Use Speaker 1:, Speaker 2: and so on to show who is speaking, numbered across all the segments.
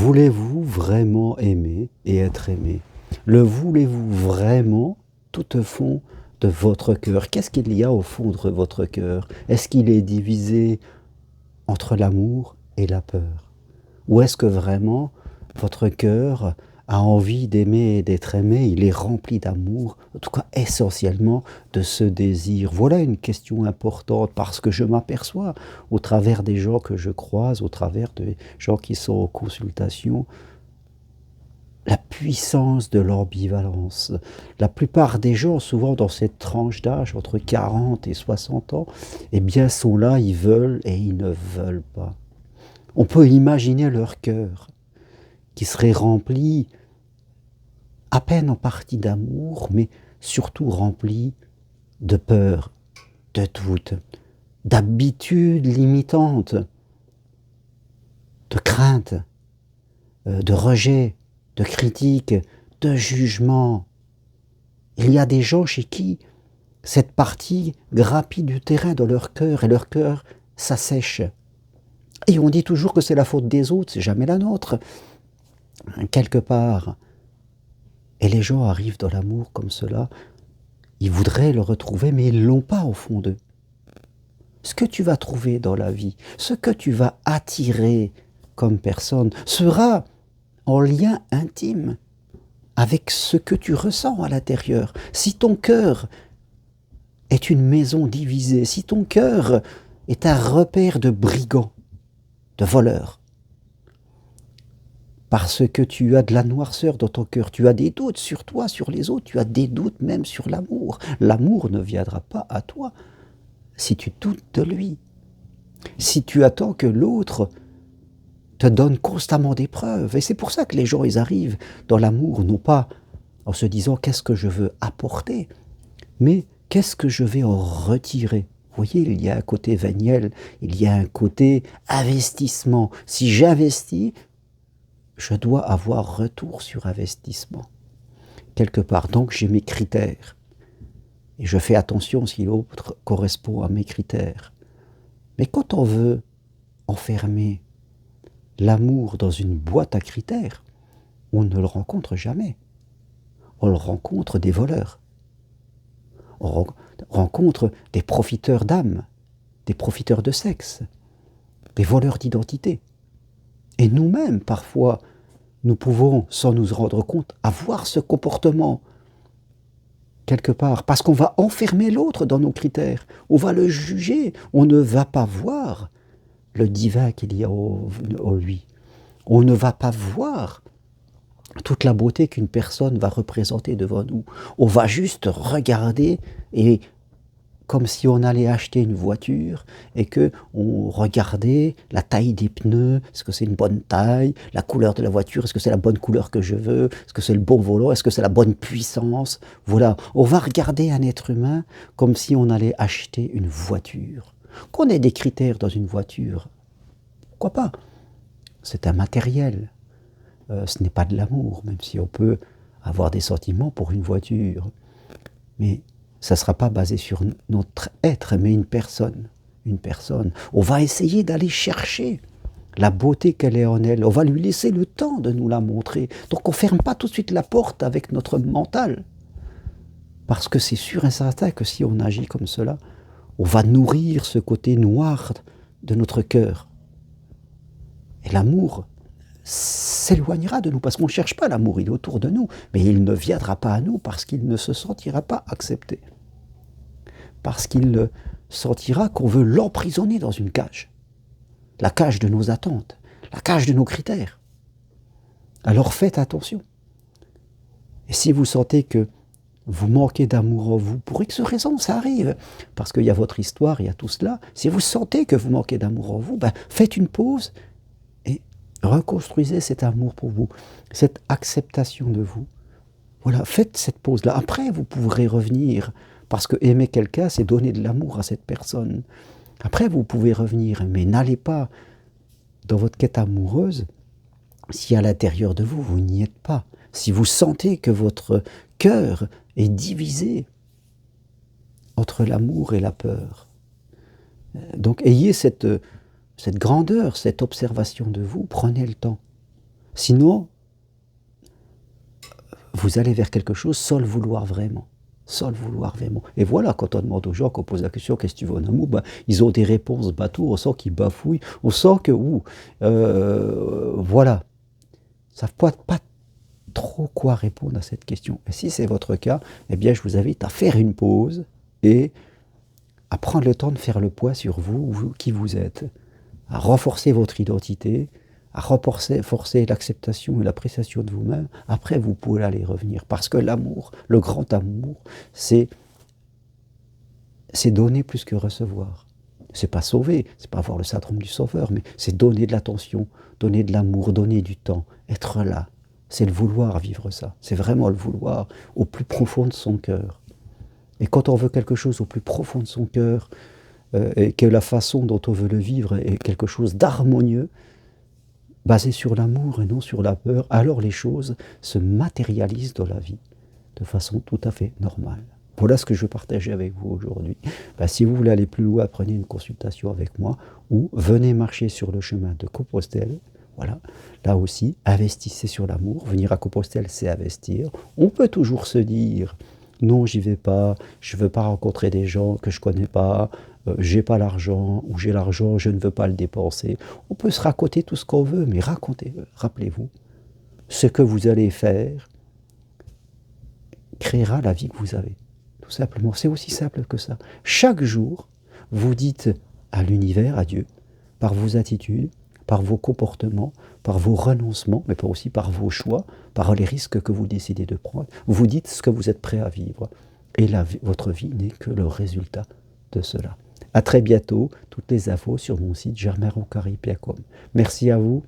Speaker 1: Voulez-vous vraiment aimer et être aimé? Le voulez-vous vraiment tout au fond de votre cœur? Qu'est-ce qu'il y a au fond de votre cœur? Est-ce qu'il est divisé entre l'amour et la peur? Ou est-ce que vraiment votre cœur a envie d'aimer et d'être aimé? Il est rempli d'amour, en tout cas essentiellement de ce désir. Voilà une question importante parce que je m'aperçois au travers des gens que je croise, au travers des gens qui sont en consultation, la puissance de l'ambivalence. La plupart des gens, souvent dans cette tranche d'âge, entre 40 et 60 ans, eh bien sont là, ils veulent et ils ne veulent pas. On peut imaginer leur cœur qui serait rempli à peine en partie d'amour, mais surtout rempli de peur, de doute, d'habitudes limitantes, de crainte, de rejet, de critique, de jugement. Il y a des gens chez qui cette partie grappille du terrain dans leur cœur et leur cœur s'assèche. Et on dit toujours que c'est la faute des autres, c'est jamais la nôtre. Quelque part. Et les gens arrivent dans l'amour comme cela, ils voudraient le retrouver, mais ils ne l'ont pas au fond d'eux. Ce que tu vas trouver dans la vie, ce que tu vas attirer comme personne, sera en lien intime avec ce que tu ressens à l'intérieur. Si ton cœur est une maison divisée, si ton cœur est un repère de brigands, de voleurs, parce que tu as de la noirceur dans ton cœur, tu as des doutes sur toi, sur les autres, tu as des doutes même sur l'amour. L'amour ne viendra pas à toi si tu doutes de lui. Si tu attends que l'autre te donne constamment des preuves. Et c'est pour ça que les gens, ils arrivent dans l'amour, non pas en se disant qu'est-ce que je veux apporter, mais qu'est-ce que je vais en retirer. Vous voyez, il y a un côté véniel, il y a un côté investissement. Si j'investis, je dois avoir retour sur investissement. Quelque part, donc j'ai mes critères. Et je fais attention si l'autre correspond à mes critères. Mais quand on veut enfermer l'amour dans une boîte à critères, on ne le rencontre jamais. On le rencontre des voleurs. On rencontre des profiteurs d'âme, des profiteurs de sexe, des voleurs d'identité. Et nous-mêmes, parfois, nous pouvons, sans nous rendre compte, avoir ce comportement quelque part, parce qu'on va enfermer l'autre dans nos critères, on va le juger, on ne va pas voir le divin qu'il y a en lui. On ne va pas voir toute la beauté qu'une personne va représenter devant nous. On va juste regarder et comme si on allait acheter une voiture et que on regardait la taille des pneus, est-ce que c'est une bonne taille, la couleur de la voiture, est-ce que c'est la bonne couleur que je veux, est-ce que c'est le bon volant, est-ce que c'est la bonne puissance. Voilà, on va regarder un être humain comme si on allait acheter une voiture. Qu'on ait des critères dans une voiture, pourquoi pas? C'est un matériel, ce n'est pas de l'amour, même si on peut avoir des sentiments pour une voiture. Mais ça ne sera pas basé sur notre être, mais une personne. Une personne. On va essayer d'aller chercher la beauté qu'elle est en elle. On va lui laisser le temps de nous la montrer. Donc on ne ferme pas tout de suite la porte avec notre mental. Parce que c'est sûr et certain que si on agit comme cela, on va nourrir ce côté noir de notre cœur. Et l'amour s'éloignera de nous, parce qu'on ne cherche pas l'amour, il est autour de nous, mais il ne viendra pas à nous parce qu'il ne se sentira pas accepté. Parce qu'il sentira qu'on veut l'emprisonner dans une cage. La cage de nos attentes, la cage de nos critères. Alors faites attention. Et si vous sentez que vous manquez d'amour en vous, pour X raison, ça arrive, parce qu'il y a votre histoire, il y a tout cela, si vous sentez que vous manquez d'amour en vous, faites une pause et reconstruisez cet amour pour vous, cette acceptation de vous. Voilà, faites cette pause-là. Après, vous pourrez revenir, parce que aimer quelqu'un, c'est donner de l'amour à cette personne. Après, vous pouvez revenir, mais n'allez pas dans votre quête amoureuse si à l'intérieur de vous, vous n'y êtes pas. Si vous sentez que votre cœur est divisé entre l'amour et la peur. Donc, ayez cette grandeur, cette observation de vous, prenez le temps. Sinon, vous allez vers quelque chose sans le vouloir vraiment. Sans le vouloir vraiment. Et voilà, quand on demande aux gens, qu'on pose la question, qu'est-ce que tu veux en amour, ben, ils ont des réponses bateaux, on sent qu'ils bafouillent, on sent que, voilà, ils ne savent pas trop quoi répondre à cette question. Et si c'est votre cas, eh bien, je vous invite à faire une pause et à prendre le temps de faire le poids sur vous qui vous êtes, à renforcer votre identité, à renforcer l'acceptation et l'appréciation de vous-même. Après, vous pouvez aller revenir. Parce que l'amour, le grand amour, c'est donner plus que recevoir. C'est pas sauver, c'est pas avoir le syndrome du sauveur, mais c'est donner de l'attention, donner de l'amour, donner du temps, être là. C'est le vouloir vivre ça. C'est vraiment le vouloir au plus profond de son cœur. Et quand on veut quelque chose au plus profond de son cœur, et que la façon dont on veut le vivre est quelque chose d'harmonieux, basé sur l'amour et non sur la peur, alors les choses se matérialisent dans la vie de façon tout à fait normale. Voilà ce que je veux partager avec vous aujourd'hui. Si vous voulez aller plus loin, prenez une consultation avec moi ou venez marcher sur le chemin de Compostelle. Voilà, là aussi, investissez sur l'amour. Venir à Compostelle, c'est investir. On peut toujours se dire, non, j'y vais pas, je ne veux pas rencontrer des gens que je ne connais pas, j'ai pas l'argent, ou j'ai l'argent, je ne veux pas le dépenser. On peut se raconter tout ce qu'on veut, mais rappelez-vous, ce que vous allez faire créera la vie que vous avez. Tout simplement, c'est aussi simple que ça. Chaque jour, vous dites à l'univers, à Dieu, par vos attitudes, par vos comportements, par vos renoncements, mais aussi par vos choix, par les risques que vous décidez de prendre, vous dites ce que vous êtes prêt à vivre. Et votre vie n'est que le résultat de cela. À très bientôt, toutes les infos sur mon site germainroncari.com. Merci à vous,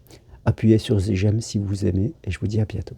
Speaker 1: appuyez sur j'aime si vous aimez, et je vous dis à bientôt.